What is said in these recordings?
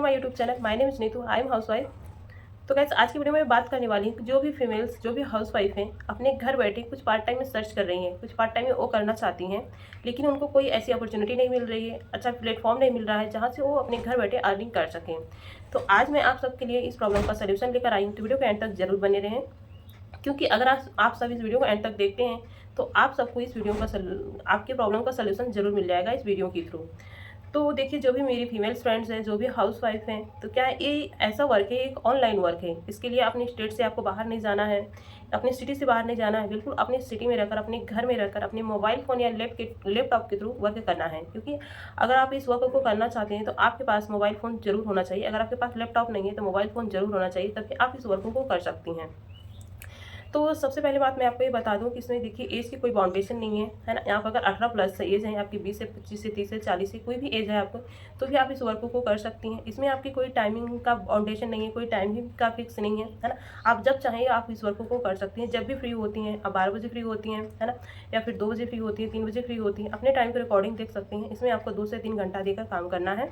My YouTube channel. My name is Neetu, I am housewife. तो guys आज की video में बात करने वाली हूँ जो भी फीमेल्स जो भी हाउसवाइफ हैं अपने घर बैठे कुछ पार्ट टाइम में सर्च कर रही हैं, कुछ पार्ट टाइम में वो करना चाहती हैं, लेकिन उनको कोई ऐसी अपॉर्चुनिटी नहीं मिल रही है, अच्छा प्लेटफॉर्म नहीं मिल रहा है जहाँ से वो अपने घर बैठे अर्निंग कर सकें। तो आज मैं आप सबके लिए इस प्रॉब्लम का सोल्यूशन लेकर आई हूँ, तो वीडियो के एंड तक जरूर बने रहें, क्योंकि अगर आप सब इस वीडियो को एंड तक देखते हैं तो आप सबको इस वीडियो का आपके प्रॉब्लम का सोल्यूशन जरूर मिल जाएगा इस वीडियो के थ्रू। तो देखिए, जो भी मेरी फीमेल फ्रेंड्स हैं, जो भी हाउस वाइफ हैं, तो क्या ये ऐसा वर्क है, एक ऑनलाइन वर्क है। इसके लिए अपने स्टेट से आपको बाहर नहीं जाना है, अपनी सिटी से बाहर नहीं जाना है, बिल्कुल अपनी सिटी में रहकर, अपने घर में रहकर, अपने मोबाइल फ़ोन या लैपटॉप के थ्रू वर्क करना है। क्योंकि अगर आप इस वर्क को करना चाहते हैं तो आपके पास मोबाइल फ़ोन जरूर होना चाहिए। अगर आपके पास लैपटॉप नहीं है तो मोबाइल फ़ोन जरूर होना चाहिए, तभी आप इस वर्क को कर सकती हैं। तो सबसे पहले बात मैं आपको ये बता दूं कि इसमें देखिए एज की कोई बाउंडेशन नहीं है ना। आप अगर 18 प्लस एज है, आपकी 20 से 25 से 30 से 40 से कोई भी एज है आपको, तो भी आप इस वर्क को कर सकती हैं। इसमें आपकी कोई टाइमिंग का बाउंडेशन नहीं है, कोई टाइमिंग का फिक्स नहीं है ना। आप जब चाहें आप इस वर्क को कर सकती हैं, जब भी फ्री होती हैं। आप 12 बजे फ्री होती हैं, है ना, या फिर 2 बजे फ्री होती हैं, 3 बजे फ्री होती हैं, अपने टाइम के रिकॉर्डिंग देख सकती हैं। इसमें आपको 2 से 3 घंटा देकर काम करना है,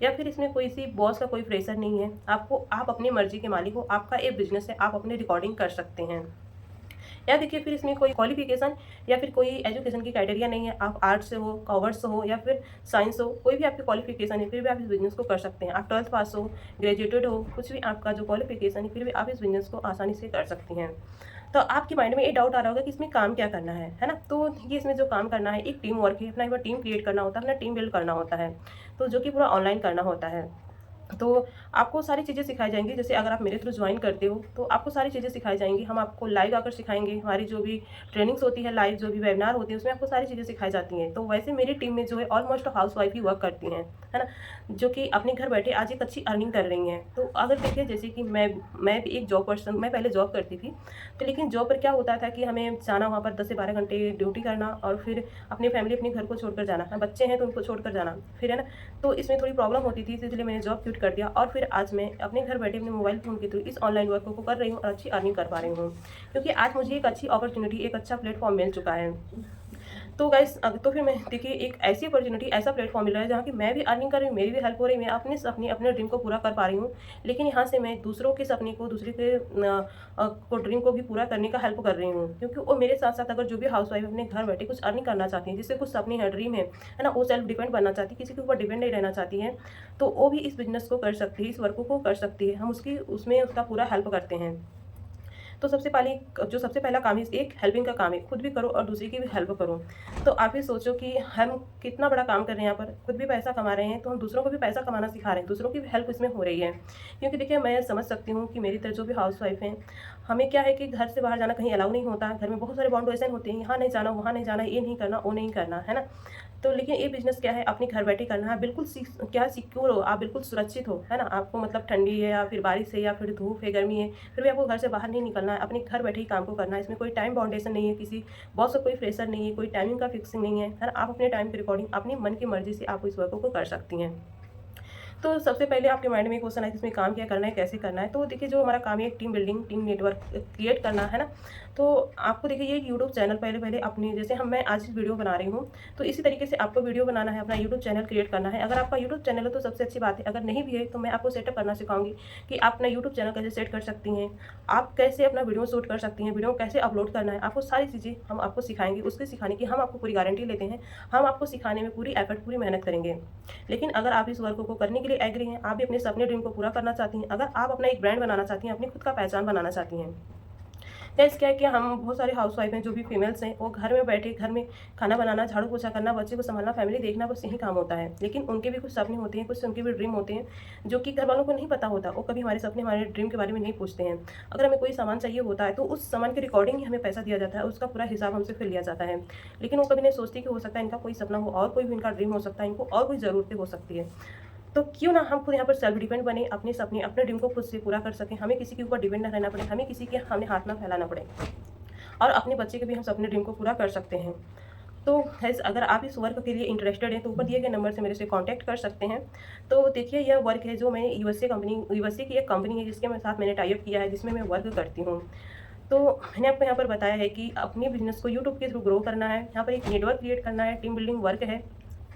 या फिर इसमें कोई सी बॉस का कोई प्रेशर नहीं है। आप अपनी मर्जी के मालिक हो, आपका एक बिजनेस है, आप अपनी रिकॉर्डिंग कर सकते हैं। या देखिए, फिर इसमें कोई क्वालिफिकेशन या फिर कोई एजुकेशन की क्राइटेरिया नहीं है। आप आर्ट्स से हो, कॉमर्स हो या फिर साइंस हो, कोई भी आपकी क्वालिफिकेशन है, फिर भी आप इस बिजनेस को कर सकते हैं। आप 12th पास हो, ग्रेजुएटेड हो, कुछ भी आपका जो क्वालिफिकेशन है, फिर भी आप इस बिजनेस को आसानी से कर सकती हैं। तो आपके माइंड में ये डाउट आ रहा होगा कि इसमें काम क्या करना है ना। तो ये इसमें जो काम करना है, एक टीम वर्क है। अपना एक बार टीम क्रिएट करना होता है, अपना टीम बिल्ड करना होता है, तो जो कि पूरा ऑनलाइन करना होता है। तो आपको सारी चीज़ें सिखाई जाएँगी। जैसे अगर आप मेरे थ्रू ज्वाइन करते हो तो आपको सारी चीज़ें सिखाई जाएँगी। हम आपको लाइव आकर सिखाएँगे। हमारी जो भी ट्रेनिंग्स होती है, लाइव जो भी वेबिनार होते हैं, उसमें आपको सारी चीज़ें सिखाई जाती हैं। तो वैसे मेरी टीम में जो है ऑलमोस्ट हाउसवाइफ ही वर्क करती हैं, है ना, जो कि अपने घर बैठे आज एक अच्छी अर्निंग कर रही हैं। तो अगर देखिए, जैसे कि मैं भी एक जॉब पर्सन, मैं पहले जॉब करती थी। तो लेकिन जॉब पर क्या होता था कि हमें जाना, वहाँ पर 10 से 12 घंटे ड्यूटी करना, और फिर अपनी फैमिली अपने घर को छोड़कर जाना। बच्चे हैं तो उनको छोड़कर जाना, फिर है ना। तो इसमें थोड़ी प्रॉब्लम होती थी, इसलिए मैंने जॉब क्विट कर दिया, और फिर आज मैं अपने घर बैठे अपने मोबाइल फ़ोन के थ्रू इस ऑनलाइन वर्क को कर रही हूँ और अच्छी अर्निंग कर पा रही हूँ, क्योंकि आज मुझे एक अच्छी अपॉर्चुनिटी, एक अच्छा प्लेटफॉर्म मिल चुका है। तो गाइस तो फिर मैं देखिए, एक ऐसी अपॉर्चुनिटी, ऐसा प्लेटफॉर्म मिल रहा है जहाँ की मैं भी अर्निंग कर रही हूँ, मेरी भी हेल्प हो रही है, मैं अपने ड्रीम को पूरा कर पा रही हूँ। लेकिन यहाँ से मैं दूसरों के सपने को, दूसरे के ड्रीम को भी पूरा करने का हेल्प कर रही हूँ, क्योंकि वो मेरे साथ साथ अगर जो भी हाउस वाइफ अपने घर बैठे कुछ अर्निंग करना चाहती हैं, जिससे कुछ सपने हैं, ड्रीम है ना, वो सेल्फ डिपेंड बनना चाहती है, किसी के ऊपर डिपेंड नहीं रहना चाहती है, तो वो भी इस बिजनेस को कर सकती है, इस वर्क को कर सकती है। हम उसमें उसका पूरा हेल्प करते हैं। तो सबसे पहला काम है, एक हेल्पिंग का काम है, खुद भी करो और दूसरे की भी हेल्प करो। तो आप ये सोचो कि हम कितना बड़ा काम कर रहे हैं, यहाँ पर खुद भी पैसा कमा रहे हैं, तो हम दूसरों को भी पैसा कमाना सिखा रहे हैं, दूसरों की भी हेल्प इसमें हो रही है। क्योंकि देखिए, मैं समझ सकती हूँ कि मेरी तरह जो भी हाउस वाइफ हैं, हमें क्या है कि घर से बाहर जाना कहीं अलाउ नहीं होता। घर में बहुत सारे बाउंडेशन होते हैं, यहाँ नहीं जाना, वहाँ नहीं जाना, ये नहीं करना, वो नहीं करना, है ना। तो लेकिन ये बिज़नेस क्या है, अपने घर बैठे करना है, बिल्कुल सिक्योर हो, आप बिल्कुल सुरक्षित हो, है ना। आपको मतलब ठंडी है या फिर बारिश है या फिर धूप है, गर्मी है, फिर भी आपको घर से बाहर नहीं निकलना है, अपने घर बैठे ही काम को करना है। इसमें कोई टाइम बाउंडेशन नहीं है, किसी बॉस का कोई प्रेशर नहीं है, कोई टाइमिंग का फिक्सिंग नहीं है ना। आप अपने टाइम की रिकॉर्डिंग अपनी मन की मर्जी से आप इस वर्क को कर सकती हैं। तो सबसे पहले आपके माइंड में एक क्वेश्चन है कि इसमें काम क्या करना है, कैसे करना है। तो देखिए, जो हमारा काम है एक team building, team network create करना है ना। तो आपको देखिए, ये यूट्यूब चैनल पहले अपनी, जैसे मैं आज वीडियो बना रही हूँ, तो इसी तरीके से आपको वीडियो बनाना है, अपना यूट्यूब चैनल क्रिएट करना है। अगर आपका यूट्यूब चैनल है तो सबसे अच्छी बात है, अगर नहीं भी है तो मैं आपको सेटअप करना सिखाऊंगी कि आप अपना यूट्यूब चैनल कैसे सेट कर सकती हैं, आप कैसे अपना वीडियो शूट कर सकती हैं, वीडियो कैसे अपलोड करना है, आपको सारी चीज़ें हम आपको सिखाएंगे। उसके सिखाने की हम आपको पूरी गारंटी लेते हैं, हम आपको सिखाने में पूरी एफर्ट, पूरी मेहनत करेंगे। लेकिन अगर आप इस वर्क को करने के लिए एग्री हैं, आप भी अपने सपने ड्रीम को पूरा करना चाहती हैं, अगर आप अपना एक ब्रांड बनाना चाहती हैं, अपनी खुद का पहचान बनाना चाहती हैं। गाइस क्या है कि हम बहुत सारे हाउसवाइफ हैं, जो भी फीमेल्स हैं, वो घर में बैठे, घर में खाना बनाना, झाड़ू पोछा करना, बच्चे को संभालना, फैमिली देखना, बस यही काम होता है। लेकिन उनके भी कुछ सपने होते हैं, कुछ उनके भी ड्रीम होते हैं, जो कि घर वालों को नहीं पता होता। वो कभी हमारे सपने, हमारे ड्रीम के बारे में नहीं पूछते हैं। अगर हमें कोई सामान चाहिए होता है तो उस सामान के रिकॉर्डिंग ही हमें पैसा दिया जाता है, उसका पूरा हिसाब हमसे फिर लिया जाता है। लेकिन वो कभी नहीं सोचती कि हो सकता है इनका कोई सपना हो, और कोई भी इनका ड्रीम हो सकता है, इनको और कोई ज़रूरतें हो सकती है। तो क्यों ना हम खुद यहाँ पर सेल्फ डिपेंड बने, अपने सपने, अपने ड्रीम को खुद से पूरा कर सकें। हमें किसी के ऊपर डिपेंड ना रहना पड़े, हमें किसी के हमें हाथ ना फैलाना पड़े, और अपने बच्चे के भी हम अपने ड्रीम को पूरा कर सकते हैं। तो हैज़ अगर आप इस वर्क के लिए इंटरेस्टेड हैं तो ऊपर दिए गए नंबर से मेरे से कांटेक्ट कर सकते हैं। तो देखिए, यह वर्क है जो मैंने यूएसए की एक कंपनी है जिसके साथ मैंने टाई अप किया है, जिसमें मैं वर्क करती हूँ। तो मैंने आपको यहाँ पर बताया है कि अपने बिजनेस को यूट्यूब के थ्रू ग्रो करना है, यहाँ पर एक नेटवर्क क्रिएट करना है, टीम बिल्डिंग वर्क है,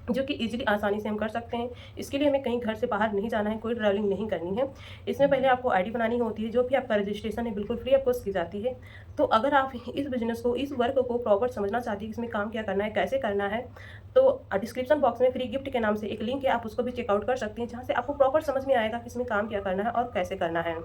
जो कि ईज़िली आसानी से हम कर सकते हैं। इसके लिए हमें कहीं घर से बाहर नहीं जाना है, कोई ट्रैवलिंग नहीं करनी है। इसमें पहले आपको आईडी बनानी होती है, जो भी आपका रजिस्ट्रेशन है बिल्कुल फ्री ऑफ कॉस्ट की जाती है। तो अगर आप इस बिज़नेस को, इस वर्क को प्रॉपर समझना चाहती हैं कि इसमें काम क्या करना है, कैसे करना है, तो डिस्क्रिप्शन बॉक्स में फ्री गिफ्ट के नाम से एक लिंक है, आप उसको भी चेकआउट कर सकती हैं, जहाँ से आपको प्रॉपर समझ में आएगा कि इसमें काम क्या करना है और कैसे करना है।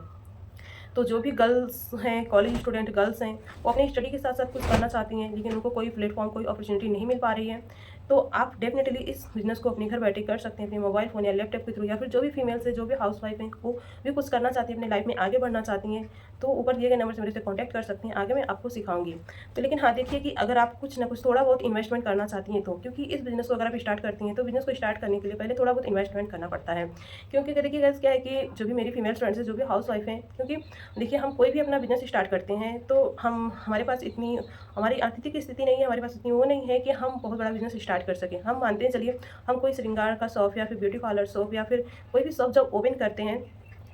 तो जो भी गर्ल्स हैं, कॉलेज स्टूडेंट गर्ल्स हैं, वो अपनी स्टडी के साथ साथ कुछ करना चाहती हैं, लेकिन उनको कोई प्लेटफॉर्म, कोई अपॉर्चुनिटी नहीं मिल पा रही है, तो आप डेफिनेटली इस बिज़नेस को अपने घर बैठे कर सकते हैं, अपने मोबाइल फ़ोन या लैपटॉप के थ्रू, या फिर जो भी फीमेल्स हैं, जो भी हाउसवाइफ हैं, वो भी कुछ करना चाहती हैं, अपनी लाइफ में आगे बढ़ना चाहती हैं, तो ऊपर दिए गए नंबर से मेरे से कॉन्टैक्ट कर सकती हैं, आगे मैं आपको सिखाऊंगी। तो लेकिन हाँ, देखिए कि अगर आप कुछ ना कुछ थोड़ा बहुत इन्वेस्टमेंट करना चाहती हैं, तो क्योंकि इस बिज़नेस को अगर आप स्टार्ट करती हैं, तो बिज़नेस को स्टार्ट करने के लिए पहले थोड़ा बहुत इन्वेस्टमेंट करना पड़ता है। क्योंकि देखिए गाइस, क्या है कि जो भी मेरी फीमेल फ्रेंड्स हैं, जो भी हाउसवाइफ हैं, क्योंकि देखिए हम कोई भी अपना बिज़नेस स्टार्ट करते हैं, तो हमारे पास इतनी, हमारी आर्थिक स्थिति नहीं है, हमारे पास इतनी वो नहीं है कि हम बहुत बड़ा बिज़नेस स्टार्ट कर सकें। हम मानते हैं, चलिए हम कोई श्रृंगार का शॉप या फिर ब्यूटी पार्लर शॉप या फिर कोई भी शॉप जब ओपन करते हैं,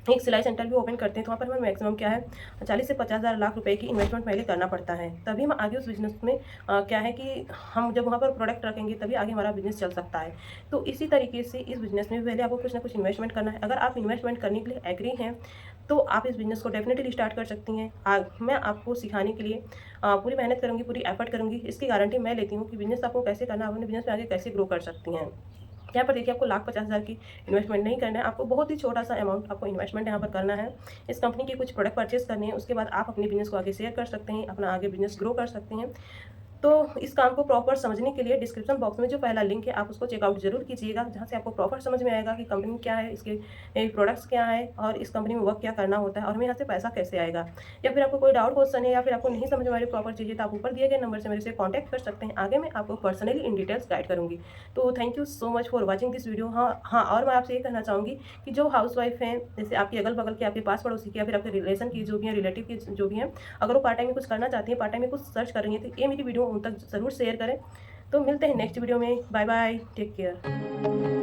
एक सिलाई सेंटर भी ओपन करते हैं, तो वहाँ पर हमें मैक्सिमम क्या है 40 से 50,000 लाख रुपए की इन्वेस्टमेंट पहले करना पड़ता है। तभी हम आगे उस बिज़नेस में क्या है कि हम जब वहाँ पर प्रोडक्ट रखेंगे, तभी आगे हमारा बिज़नेस चल सकता है। तो इसी तरीके से इस बिज़नेस में भी पहले आपको कुछ ना कुछ इन्वेस्टमेंट करना है। अगर आप इन्वेस्टमेंट करने के लिए एग्री हैं, तो आप इस बिज़नेस को डेफिनेटली स्टार्ट कर सकती हैं। मैं आपको सिखाने के लिए पूरी मेहनत करूँगी, पूरी एफर्ट करूँगी। इसकी गारंटी मैं लेती हूँ कि बिज़नेस आपको कैसे करना है, अपने बिज़नेस में आगे कैसे ग्रो कर सकती हैं। यहाँ पर देखिए, आपको लाख 50,000 की इन्वेस्टमेंट नहीं करना है, आपको बहुत ही छोटा सा अमाउंट आपको इन्वेस्टमेंट यहाँ पर करना है। इस कंपनी के कुछ प्रोडक्ट परचेस करने हैं, उसके बाद आप अपने बिज़नेस को आगे शेयर कर सकते हैं, अपना आगे बिज़नेस ग्रो कर सकते हैं। तो इस काम को प्रॉपर समझने के लिए डिस्क्रिप्शन बॉक्स में जो पहला लिंक है, आप उसको चेकआउट जरूर कीजिएगा, जहाँ से आपको प्रॉपर समझ में आएगा कि कंपनी क्या है, इसके प्रोडक्ट्स क्या है और इस कंपनी में वर्क क्या करना होता है और हमें यहाँ से पैसा कैसे आएगा। या फिर आपको कोई डाउट क्वेश्चन है या फिर आपको नहीं समझ में आ रही प्रॉपर चीज़ें, तो आप ऊपर दिए गए नंबर से मेरे से कॉन्टैक्ट कर सकते हैं। आगे मैं आपको पर्सनली इन डिटेल्स गाइड करूँगी। तो thank you so much for watching this video. हाँ, और मैं आपसे ये कहना चाहूँगी कि जो हाउस वाइफ हैं, जैसे आपकी अगल बगल के, आपके पास पड़ोसी की या फिर आपके रिलेशन की जो भी हैं, रिलेटिव की जो भी हैं, अगर वो पार्ट टाइम में कुछ करना चाहती हैं, पार्ट टाइम में कुछ सर्च कर रही हैं, तो ये मेरी वीडियो उन तक ज़रूर शेयर करें। तो मिलते हैं नेक्स्ट वीडियो में। Bye bye, take care.